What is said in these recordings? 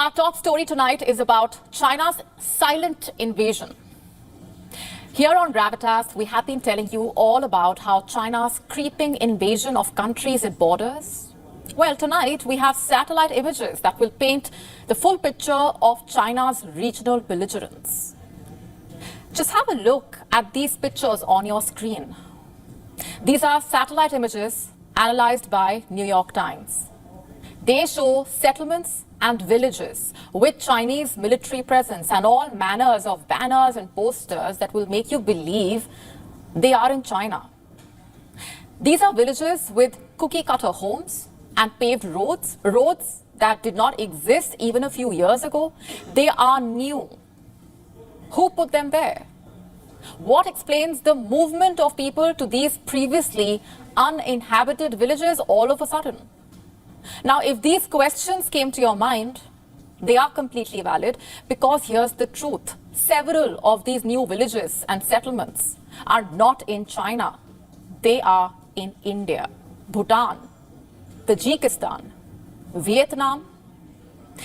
Our top story tonight is about China's silent invasion. Here on Gravitas, we have been telling you all about how China's creeping invasion of countries it borders. Well, tonight we have satellite images that will paint the full picture of China's regional belligerence. Just have a look at these pictures on your screen. These are satellite images analyzed by New York Times. They show settlements and villages with Chinese military presence and all manners of banners and posters that will make you believe they are in China. These are villages with cookie-cutter homes and paved roads that did not exist even a few years ago. They are new. Who put them there? What explains the movement of people to these previously uninhabited villages all of a sudden? Now, if these questions came to your mind, they are completely valid, because here's the truth. Several of these new villages and settlements are not in China. They are in India, Bhutan, Tajikistan, Vietnam.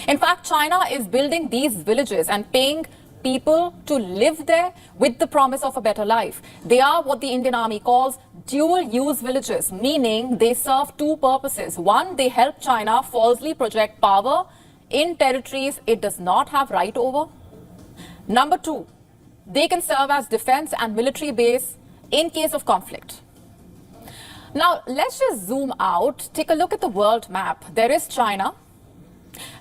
In fact, China is building these villages and paying people to live there with the promise of a better life. They are what the Indian Army calls dual-use villages, meaning they serve two purposes. One, they help China falsely project power in territories it does not have right over. Number two, they can serve as defense and military base in case of conflict. Now, let's just zoom out, take a look at the world map. There is China.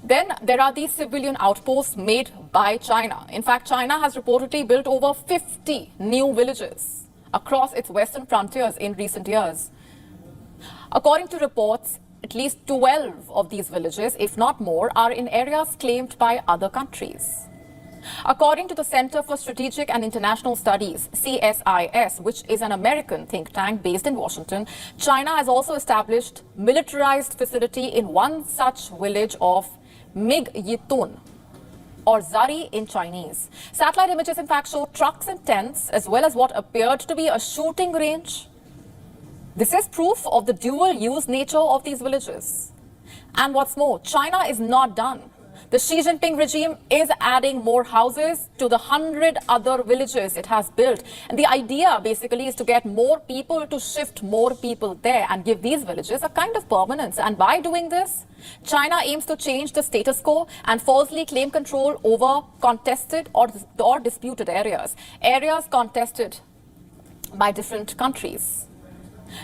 Then there are these civilian outposts made by China. In fact, China has reportedly built over 50 new villages across its western frontiers in recent years. According to reports, at least 12 of these villages, if not more, are in areas claimed by other countries. According to the Center for Strategic and International Studies, CSIS, which is an American think tank based in Washington, China has also established militarized facility in one such village of Mig-Yitun, or Zari in Chinese. Satellite images, in fact, show trucks and tents, as well as what appeared to be a shooting range. This is proof of the dual-use nature of these villages. And what's more, China is not done. The Xi Jinping regime is adding more houses to the 100 other villages it has built. And the idea basically is to get more people to shift more people there and give these villages a kind of permanence. And by doing this, China aims to change the status quo and falsely claim control over contested or disputed areas contested by different countries.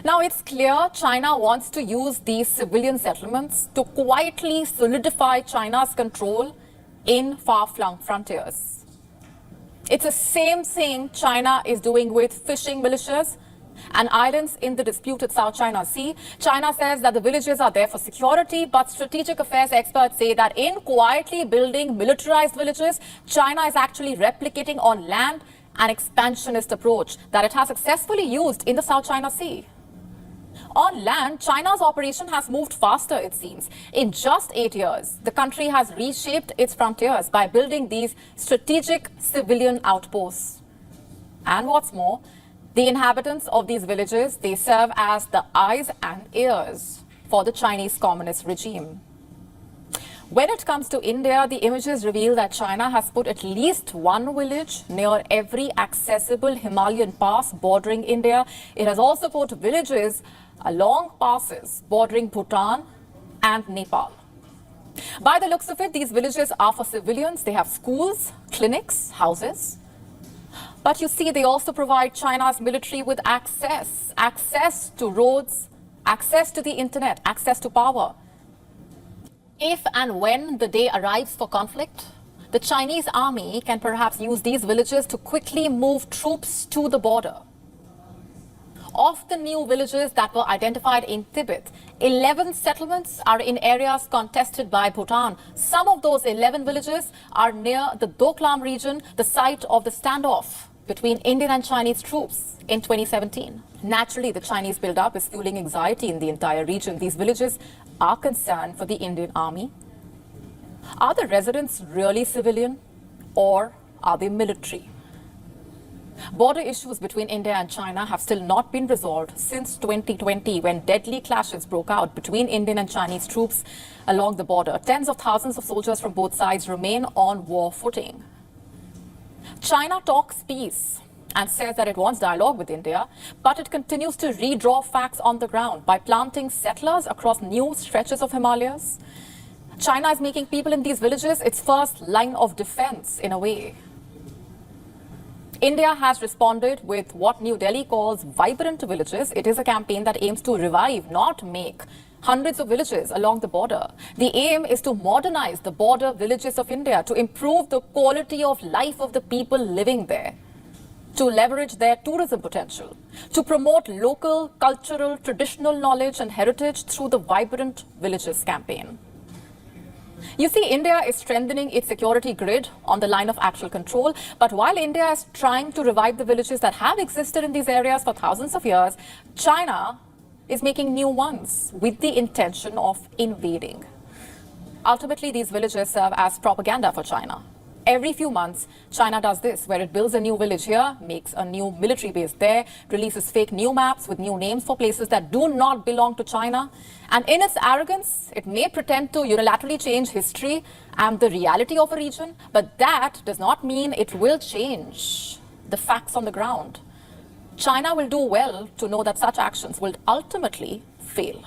Now, it's clear China wants to use these civilian settlements to quietly solidify China's control in far-flung frontiers. It's the same thing China is doing with fishing militias and islands in the disputed South China Sea. China says that the villages are there for security, but strategic affairs experts say that in quietly building militarized villages, China is actually replicating on land an expansionist approach that it has successfully used in the South China Sea. On land, China's operation has moved faster, it seems. In just 8 years, the country has reshaped its frontiers by building these strategic civilian outposts. And what's more, the inhabitants of these villages, they serve as the eyes and ears for the Chinese communist regime. When it comes to India, the images reveal that China has put at least one village near every accessible Himalayan pass bordering India. It has also put villages along passes bordering Bhutan and Nepal. By the looks of it, these villages are for civilians. They have schools, clinics, houses. But you see, they also provide China's military with access to roads, access to the internet, access to power. If and when the day arrives for conflict, the Chinese army can perhaps use these villages to quickly move troops to the border. Of the new villages that were identified in Tibet, 11 settlements are in areas contested by Bhutan. Some of those 11 villages are near the Doklam region, the site of the standoff between Indian and Chinese troops in 2017. Naturally, the Chinese build-up is fueling anxiety in the entire region. These villages are concerned for the Indian army. Are the residents really civilian, or are they military? Border issues between India and China have still not been resolved since 2020, when deadly clashes broke out between Indian and Chinese troops along the border. Tens of thousands of soldiers from both sides remain on war footing. China talks peace and says that it wants dialogue with India, but it continues to redraw facts on the ground by planting settlers across new stretches of Himalayas. China is making people in these villages its first line of defense, in a way. India has responded with what New Delhi calls vibrant villages. It is a campaign that aims to revive, not make, hundreds of villages along the border. The aim is to modernize the border villages of India, to improve the quality of life of the people living there, to leverage their tourism potential, to promote local, cultural, traditional knowledge and heritage through the Vibrant Villages campaign. You see, India is strengthening its security grid on the line of actual control. But while India is trying to revive the villages that have existed in these areas for thousands of years, China is making new ones with the intention of invading. Ultimately, these villages serve as propaganda for China. Every few months, China does this, where it builds a new village here, makes a new military base there, releases fake new maps with new names for places that do not belong to China. And in its arrogance, it may pretend to unilaterally change history and the reality of a region, but that does not mean it will change the facts on the ground. China will do well to know that such actions will ultimately fail.